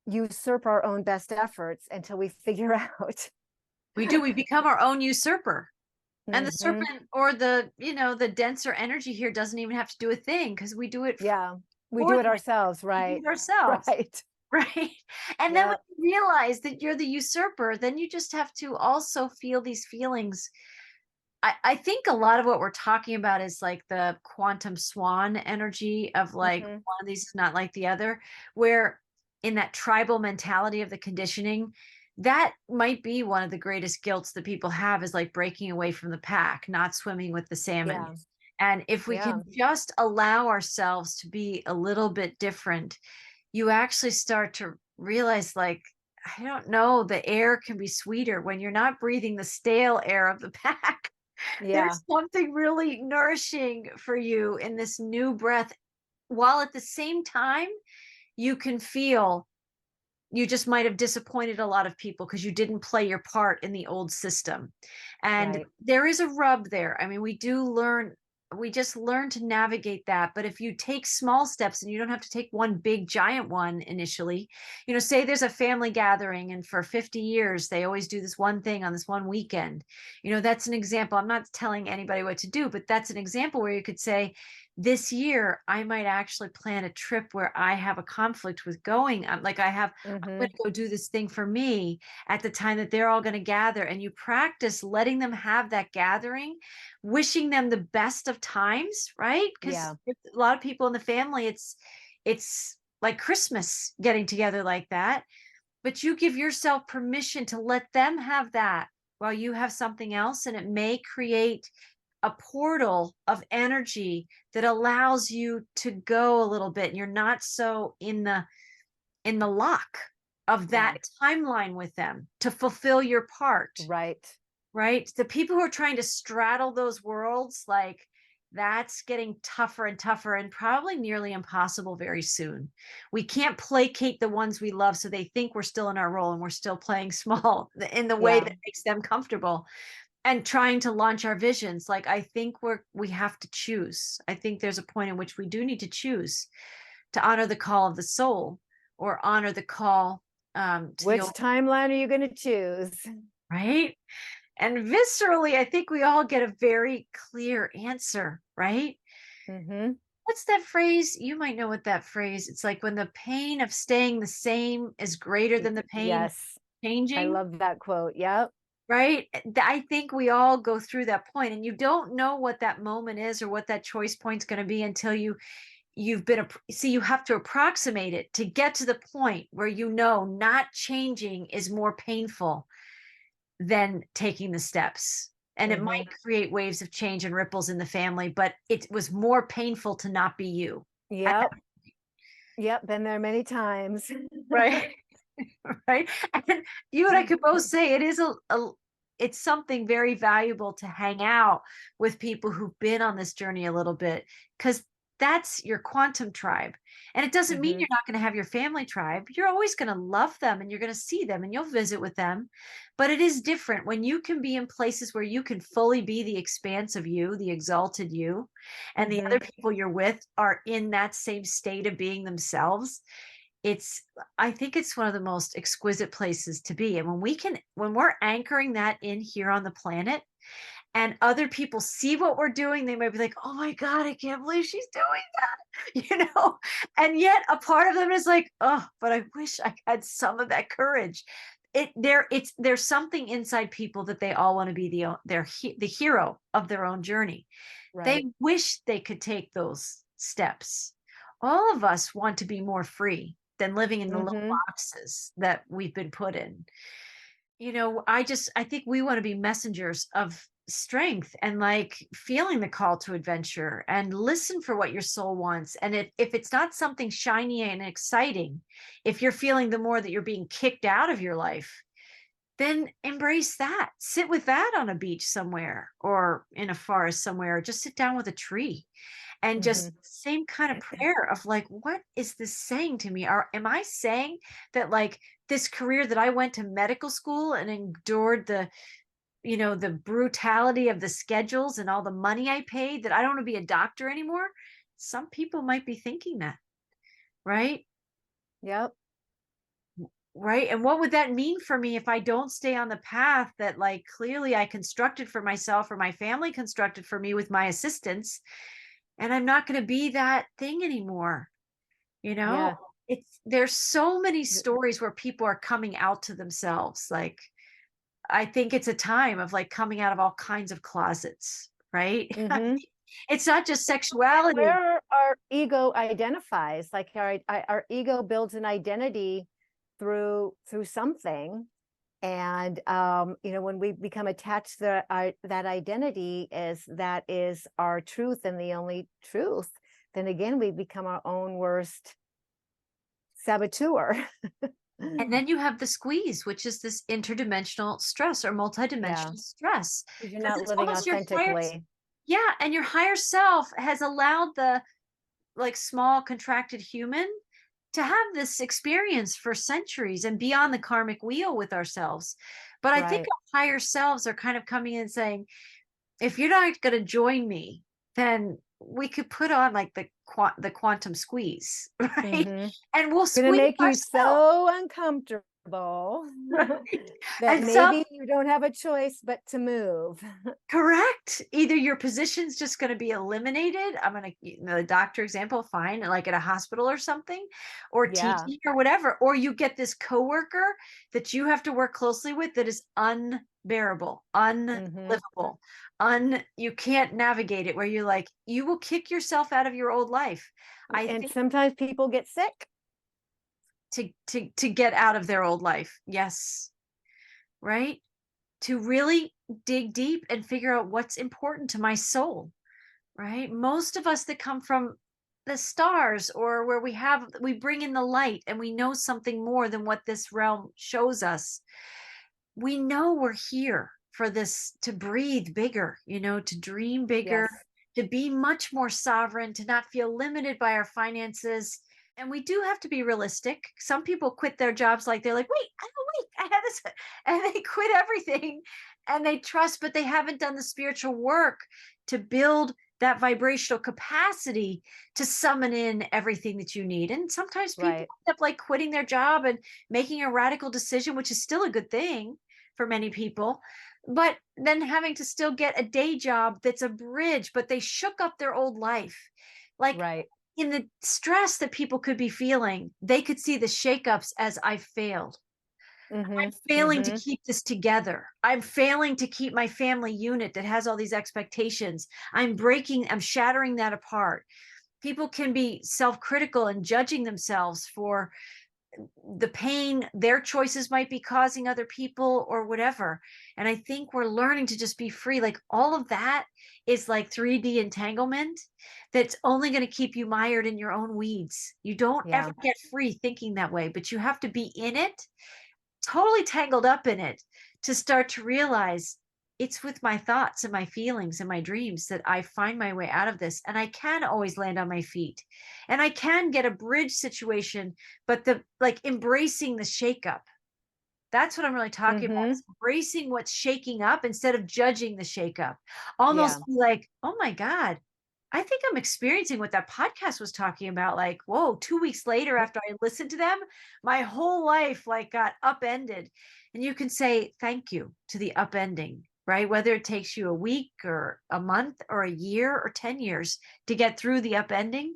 usurp our own best efforts until we figure out. We do. We become our own usurper. And the Mhm. serpent, or the denser energy here, doesn't even have to do a thing, because we do it Yeah, we for do it them. ourselves, We do right? it ourselves. Right. Right. And then when Yeah. you realize that you're the usurper, then you just have to also feel these feelings. I think a lot of what we're talking about is like the quantum swan energy of like Mhm. one of these is not like the other, where in that tribal mentality of the conditioning, that might be one of the greatest guilts that people have, is like breaking away from the pack, not swimming with the salmon. Yeah. And if we Yeah. can just allow ourselves to be a little bit different, you actually start to realize, like, I don't know, the air can be sweeter when you're not breathing the stale air of the pack. Yeah. There's something really nourishing for you in this new breath, while at the same time, you can feel you just might have disappointed a lot of people because you didn't play your part in the old system. And Right. there is a rub there. I mean, we just learn to navigate that. But if you take small steps, and you don't have to take one big giant one initially, say there's a family gathering, and for 50 years, they always do this one thing on this one weekend. That's an example. I'm not telling anybody what to do, but that's an example where you could say, this year I might actually plan a trip where I have a conflict with going. I'm going Mhm. to go do this thing for me at the time that they're all going to gather. And you practice letting them have that gathering, wishing them the best of times, right? Because Yeah. a lot of people in the family, it's like Christmas getting together like that. But you give yourself permission to let them have that while you have something else, and it may create a portal of energy that allows you to go a little bit, and you're not so in the lock of Yeah. that timeline with them to fulfill your part. Right. Right, the people who are trying to straddle those worlds, like, that's getting tougher and tougher, and probably nearly impossible very soon. We can't placate the ones we love so they think we're still in our role and we're still playing small in the way Yeah. that makes them comfortable. and trying to launch our visions. Like, I think we have to choose. I think there's a point in which we do need to choose to honor the call of the soul, or honor the call to Which timeline are you going to choose? right? And viscerally, I think we all get a very clear answer, right? Mm-hmm. What's that phrase? You might know what that phrase. It's like, when the pain of staying the same is greater than the pain of Yes, changing. I love that quote. Yep. Right? I think we all go through that point, and you don't know what that moment is or what that choice point's going to be until you have to approximate it to get to the point where not changing is more painful than taking the steps. And it might create waves of change and ripples in the family, but it was more painful to not be you. Yep. Yep. Been there many times. Right. Right. And you and I could both say it is it's something very valuable to hang out with people who've been on this journey a little bit, because that's your quantum tribe. And it doesn't mean you're not going to have your family tribe. You're always going to love them, and you're going to see them, and you'll visit with them. But it is different when you can be in places where you can fully be the expanse of you, the exalted you, and the other people you're with are in that same state of being themselves. I think it's one of the most exquisite places to be. And when we're anchoring that in here on the planet, and other people see what we're doing, they might be like, oh my God, I can't believe she's doing that, and yet a part of them is like, oh, but I wish I had some of that courage. There's something inside people that they all want to be the hero of their own journey. Right. They wish they could take those steps. All of us want to be more free than living in the little boxes that we've been put in. I think we want to be messengers of strength, and like feeling the call to adventure, and listen for what your soul wants. And if it's not something shiny and exciting, if you're feeling the more that you're being kicked out of your life, then embrace that. Sit with that on a beach somewhere, or in a forest somewhere, or just sit down with a tree and just same kind of prayer of like, what is this saying to me? Or am I saying that, like, this career that I went to medical school and endured the brutality of the schedules and all the money I paid, that I don't want to be a doctor anymore? Some people might be thinking that, right? Yep. Right. And what would that mean for me if I don't stay on the path that, like, clearly I constructed for myself, or my family constructed for me with my assistance, and I'm not going to be that thing anymore? Yeah. There's so many stories where people are coming out to themselves. Like, I think it's a time of like coming out of all kinds of closets, right? It's not just sexuality. Where our ego identifies, like our ego builds an identity through something. And when we become attached to that identity as that is our truth and the only truth, then again we become our own worst saboteur. And then you have the squeeze, which is this interdimensional stress, or multidimensional stress. You're not living authentically. And your higher self has allowed the, like, small contracted human to have this experience for centuries and be on the karmic wheel with ourselves. But I think our higher selves are kind of coming in and saying, if you're not going to join me, then we could put on like the quantum squeeze, right? And we'll squeeze make you ourselves so uncomfortable that maybe you don't have a choice but to move. Correct. Either your position's just going to be eliminated. I'm going to, the doctor example, fine, like at a hospital or something, or teaching or whatever, or you get this coworker that you have to work closely with that is unbearable, unlivable, you can't navigate it, where you're like, you will kick yourself out of your old life. And sometimes people get sick to get out of their old life. Yes. Right. To really dig deep and figure out what's important to my soul. Right. Most of us that come from the stars, or where we bring in the light, and we know something more than what this realm shows us. We know we're here for this, to breathe bigger, to dream bigger, to be much more sovereign, to not feel limited by our finances. And we do have to be realistic. Some people quit their jobs, like they're like, wait, I have this, and they quit everything. and they trust, but they haven't done the spiritual work to build that vibrational capacity to summon in everything that you need. And sometimes people Right. end up like quitting their job and making a radical decision, which is still a good thing for many people, but then having to still get a day job that's a bridge, but they shook up their old life. Like Right. in the stress that people could be feeling, they could see the shakeups as I failed. I'm failing to keep this together. I'm failing to keep my family unit that has all these expectations. I'm shattering that apart. People can be self-critical and judging themselves for the pain their choices might be causing other people or whatever. And I think we're learning to just be free. Like all of that is like 3D entanglement that's only going to keep you mired in your own weeds. You don't Yeah. ever get free thinking that way, but you have to be in it, totally tangled up in it, to start to realize it's with my thoughts and my feelings and my dreams that I find my way out of this. And I can always land on my feet and I can get a bridge situation, but the like embracing the shakeup. That's what I'm really talking about, is embracing what's shaking up instead of judging the shakeup. Almost Yeah. be like, oh my God, I think I'm experiencing what that podcast was talking about. Like, whoa, 2 weeks later after I listened to them, my whole life like got upended. And you can say thank you to the upending, right? Whether it takes you a week or a month or a year or 10 years to get through the upending,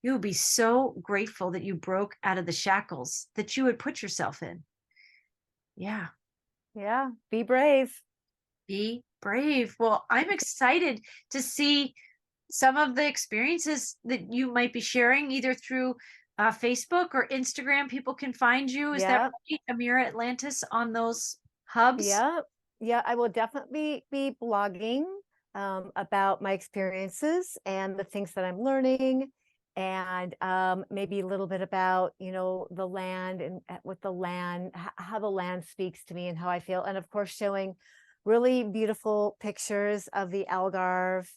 you will be so grateful that you broke out of the shackles that you had put yourself in. Yeah. Yeah. Be brave. Be brave. Well, I'm excited to see some of the experiences that you might be sharing either through Facebook or Instagram. People can find you. Is that Yeah. right? Ameera Atlantis on those hubs? Yeah. Yeah. I will definitely be blogging about my experiences and the things that I'm learning, and maybe a little bit about, the land and what the land, how the land speaks to me and how I feel. And of course, showing really beautiful pictures of the Algarve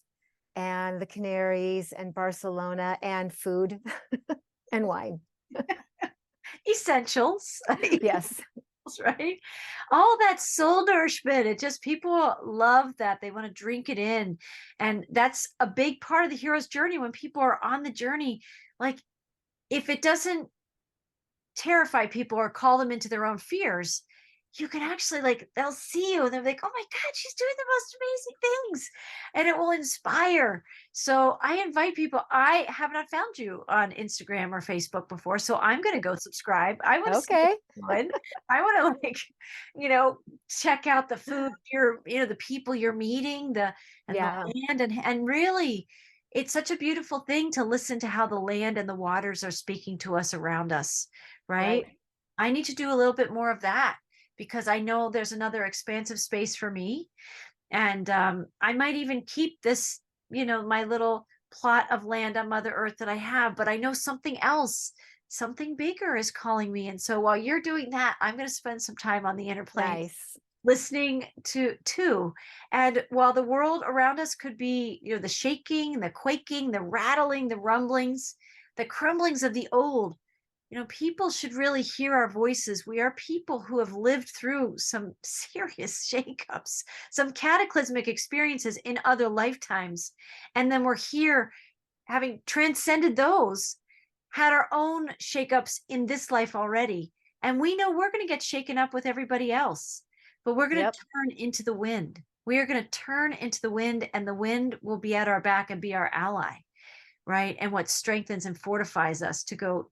and the Canaries and Barcelona and food and wine. Essentials. Yes. Right? All that soul nourishment. It just, people love that. They want to drink it in. And that's a big part of the hero's journey. When people are on the journey, like if it doesn't terrify people or call them into their own fears, you can actually like, they'll see you and they're like, oh my God, she's doing the most amazing things. And it will inspire. So I invite people. I have not found you on Instagram or Facebook before, so I'm going to go subscribe. I want to see Okay. what you're doing. I want to like, you know, check out the food the people you're meeting, the Yeah. land, and really it's such a beautiful thing to listen to how the land and the waters are speaking to us around us, right? Right. I need to do a little bit more of that because I know there's another expansive space for me. And I might even keep this, my little plot of land on Mother Earth that I have, but I know something else, something bigger is calling me. And so while you're doing that, I'm going to spend some time on the inner planes Nice. listening to too. And while the world around us could be, the shaking, the quaking, the rattling, the rumblings, the crumblings of the old, people should really hear our voices. We are people who have lived through some serious shakeups, some cataclysmic experiences in other lifetimes. And then we're here having transcended those, had our own shakeups in this life already. And we know we're going to get shaken up with everybody else, but we're going to turn into the wind. We are going to turn into the wind, and the wind will be at our back and be our ally, right? And what strengthens and fortifies us to go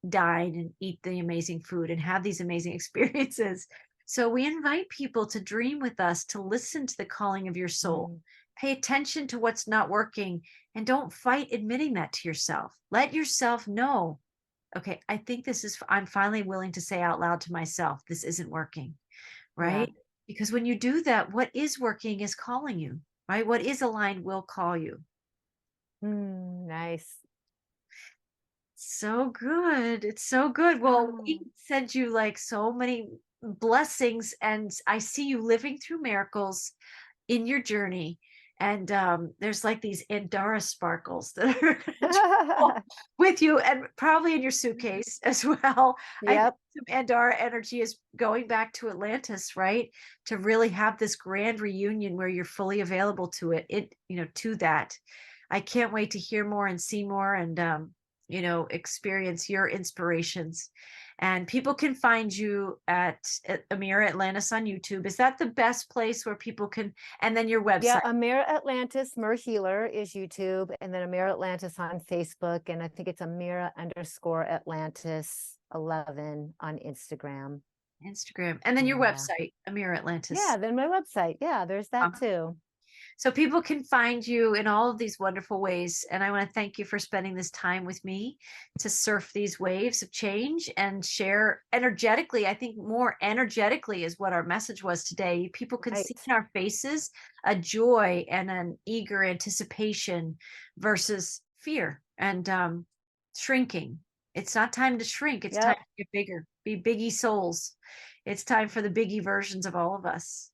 dine and eat the amazing food and have these amazing experiences. So we invite people to dream with us, to listen to the calling of your soul, pay attention to what's not working, and don't fight admitting that to yourself. Let yourself know, okay, I think I'm finally willing to say out loud to myself, this isn't working, right? Yeah. Because when you do that, what is working is calling you, right? What is aligned will call you. Nice. So good. It's so good. Well, we send you like so many blessings, and I see you living through miracles in your journey. And there's like these Andara sparkles that are gonna travel with you, and probably in your suitcase as well. I think Yep. some Andara energy is going back to Atlantis, right? To really have this grand reunion where you're fully available to it. To that. I can't wait to hear more and see more, and experience your inspirations. And people can find you at Ameera Atlantis on YouTube. Is that the best place where people can? And then your Yeah, website. Ameera Atlantis, Mer Healer is YouTube, and then Ameera Atlantis on Facebook, and I think it's Ameera_Atlantis11 on Instagram. And then your Yeah. website, Ameera Atlantis. Yeah, then my website. Yeah, there's that too. So people can find you in all of these wonderful ways. And I want to thank you for spending this time with me to surf these waves of change and share energetically. I think more energetically is what our message was today. People can see in our faces a joy and an eager anticipation versus fear and shrinking. It's not time to shrink. It's time to get bigger, be biggie souls. It's time for the biggie versions of all of us.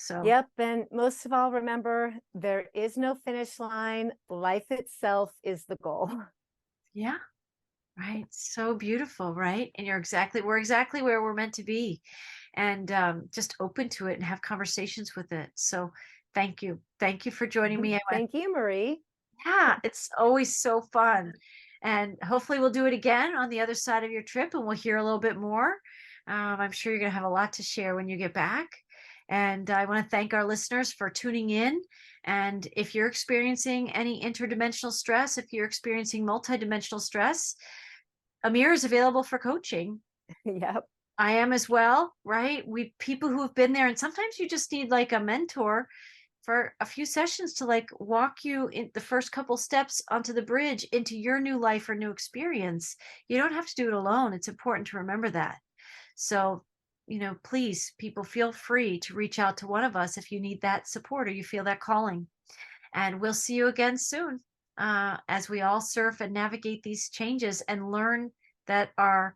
So, yep. And most of all, remember, there is no finish line. Life itself is the goal. Yeah. Right. So beautiful. Right. And we're exactly where we're meant to be, and just open to it and have conversations with it. So thank you. Thank you for joining me. Thank you, Marie. Yeah, it's always so fun. And hopefully we'll do it again on the other side of your trip, and we'll hear a little bit more. I'm sure you're going to have a lot to share when you get back. And I want to thank our listeners for tuning in. And if you're experiencing any interdimensional stress, if you're experiencing multidimensional stress, Ameera is available for coaching. Yep. I am as well, right? We people who have been there, and sometimes you just need like a mentor for a few sessions to like walk you in the first couple steps onto the bridge into your new life or new experience. You don't have to do it alone. It's important to remember that. So, please, people, feel free to reach out to one of us if you need that support or you feel that calling. And we'll see you again soon as we all surf and navigate these changes and learn that our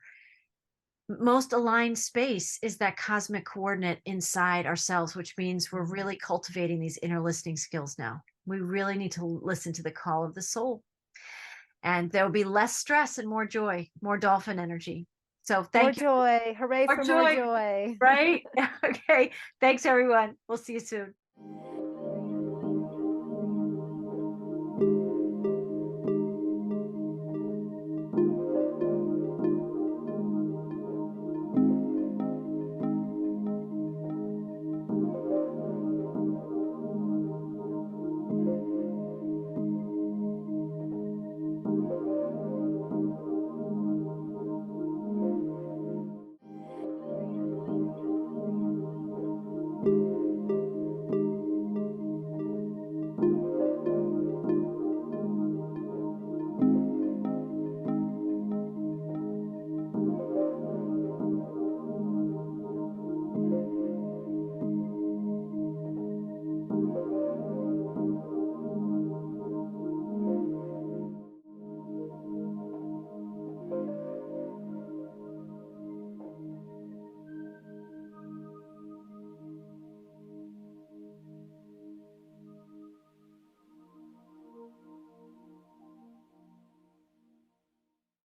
most aligned space is that cosmic coordinate inside ourselves, which means we're really cultivating these inner listening skills now. We really need to listen to the call of the soul. And there will be less stress and more joy, more dolphin energy. So thank you. More joy. Hooray for more joy. Right? Okay. Thanks, everyone. We'll see you soon.